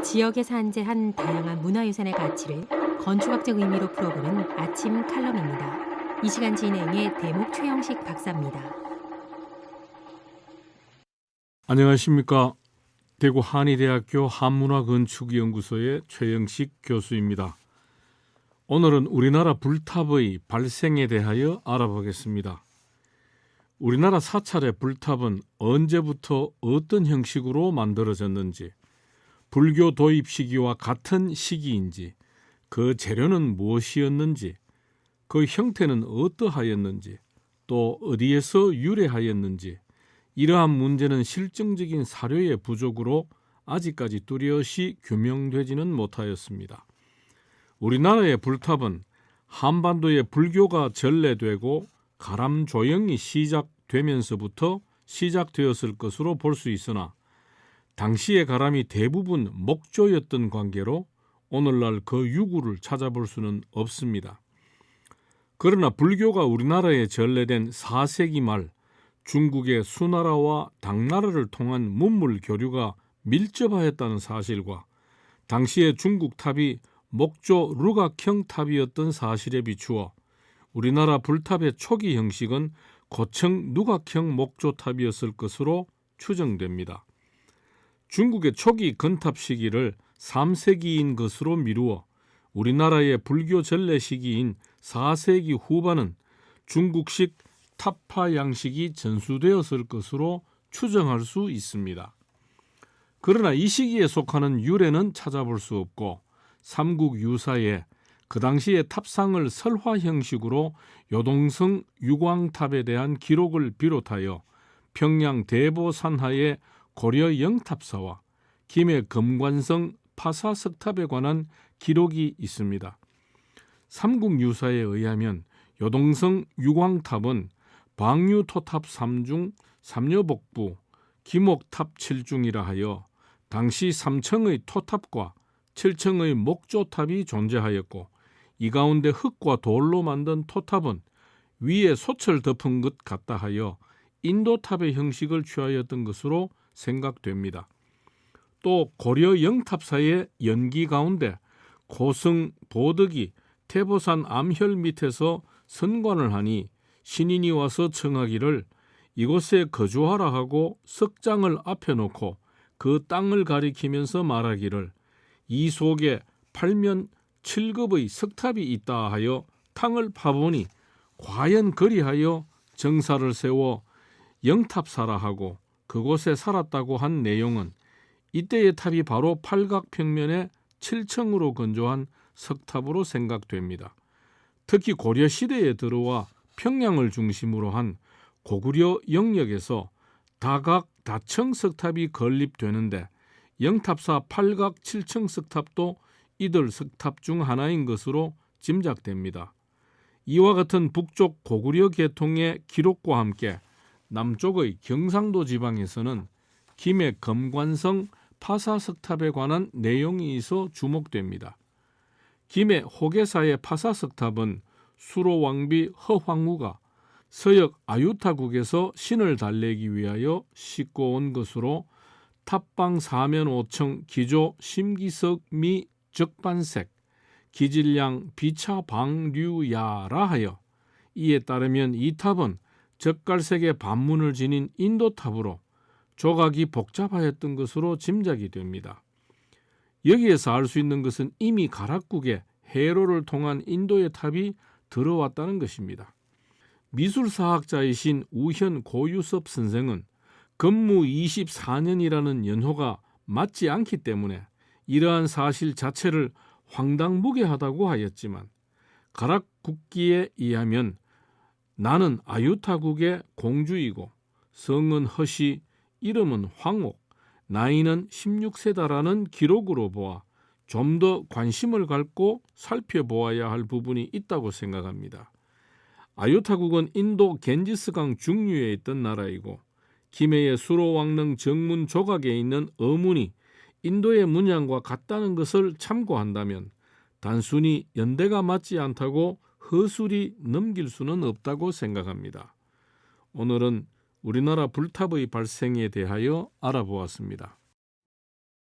지역에 산재한 다양한 문화유산의 가치를 건축학적 의미로 풀어보는 아침 칼럼입니다. 이 시간 진행의 대목 최영식 박사입니다. 안녕하십니까. 대구 한의대학교 한문화건축연구소의 최영식 교수입니다. 오늘은 우리나라 불탑의 발생에 대하여 알아보겠습니다. 우리나라 사찰의 불탑은 언제부터 어떤 형식으로 만들어졌는지, 불교 도입 시기와 같은 시기인지, 그 재료는 무엇이었는지, 그 형태는 어떠하였는지, 또 어디에서 유래하였는지, 이러한 문제는 실증적인 사료의 부족으로 아직까지 뚜렷이 규명되지는 못하였습니다. 우리나라의 불탑은 한반도에 불교가 전래되고 가람 조영이 시작되면서부터 시작되었을 것으로 볼 수 있으나 당시의 가람이 대부분 목조였던 관계로 오늘날 그 유구를 찾아볼 수는 없습니다. 그러나 불교가 우리나라에 전래된 4세기 말 중국의 수나라와 당나라를 통한 문물 교류가 밀접하였다는 사실과 당시의 중국 탑이 목조 루각형 탑이었던 사실에 비추어 우리나라 불탑의 초기 형식은 고층 누각형 목조 탑이었을 것으로 추정됩니다. 중국의 초기 건탑 시기를 3세기인 것으로 미루어 우리나라의 불교 전래 시기인 4세기 후반은 중국식 탑파 양식이 전수되었을 것으로 추정할 수 있습니다. 그러나 이 시기에 속하는 유래는 찾아볼 수 없고 삼국 유사에 그 당시의 탑상을 설화 형식으로 요동성 유광탑에 대한 기록을 비롯하여 평양 대보산하의 고려 영탑사와 김해 금관성 파사석탑에 관한 기록이 있습니다. 삼국 유사에 의하면 요동성 유광탑은 방유토탑 3중 삼려복부 기목탑 7중이라 하여 당시 3층의 토탑과 7층의 목조탑이 존재하였고 이 가운데 흙과 돌로 만든 토탑은 위에 솥을 덮은 것 같다 하여 인도탑의 형식을 취하였던 것으로 생각됩니다. 또 고려 영탑사의 연기 가운데 고성 보덕이 태보산 암혈 밑에서 선관을 하니 신인이 와서 청하기를 이곳에 거주하라 하고 석장을 앞에 놓고 그 땅을 가리키면서 말하기를 이 속에 8면 7급의 석탑이 있다 하여 탕을 파보니 과연 그리하여 정사를 세워 영탑사라 하고 그곳에 살았다고 한 내용은 이때의 탑이 바로 팔각평면의 7층으로 건조한 석탑으로 생각됩니다. 특히 고려시대에 들어와 평양을 중심으로 한 고구려 영역에서 다각 다층 석탑이 건립되는데 영탑사 팔각 7층 석탑도 이들 석탑 중 하나인 것으로 짐작됩니다. 이와 같은 북쪽 고구려 계통의 기록과 함께 남쪽의 경상도 지방에서는 김해 금관성 파사석탑에 관한 내용이 있어 주목됩니다. 김해 호계사의 파사석탑은 수로왕비 허황우가 서역 아유타국에서 신을 달래기 위하여 싣고 온 것으로 탑방 사면 5층 기조 심기석 미 적반색 기질량 비차방류야라 하여 이에 따르면 이 탑은 젓갈색의 반문을 지닌 인도탑으로 조각이 복잡하였던 것으로 짐작이 됩니다. 여기에서 알 수 있는 것은 이미 가락국에 해로를 통한 인도의 탑이 들어왔다는 것입니다. 미술사학자이신 우현 고유섭 선생은 건무 24년이라는 연호가 맞지 않기 때문에 이러한 사실 자체를 황당무계하다고 하였지만 가락국기에 의하면 나는 아유타국의 공주이고 성은 허시 이름은 황옥 나이는 16세다라는 기록으로 보아 좀 더 관심을 갖고 살펴보아야 할 부분이 있다고 생각합니다. 아유타국은 인도 겐지스강 중류에 있던 나라이고 김해의 수로왕릉 정문 조각에 있는 어문이 인도의 문양과 같다는 것을 참고한다면 단순히 연대가 맞지 않다고 허술히 넘길 수는 없다고 생각합니다. 오늘은 우리나라 불탑의 발생에 대하여 알아보았습니다.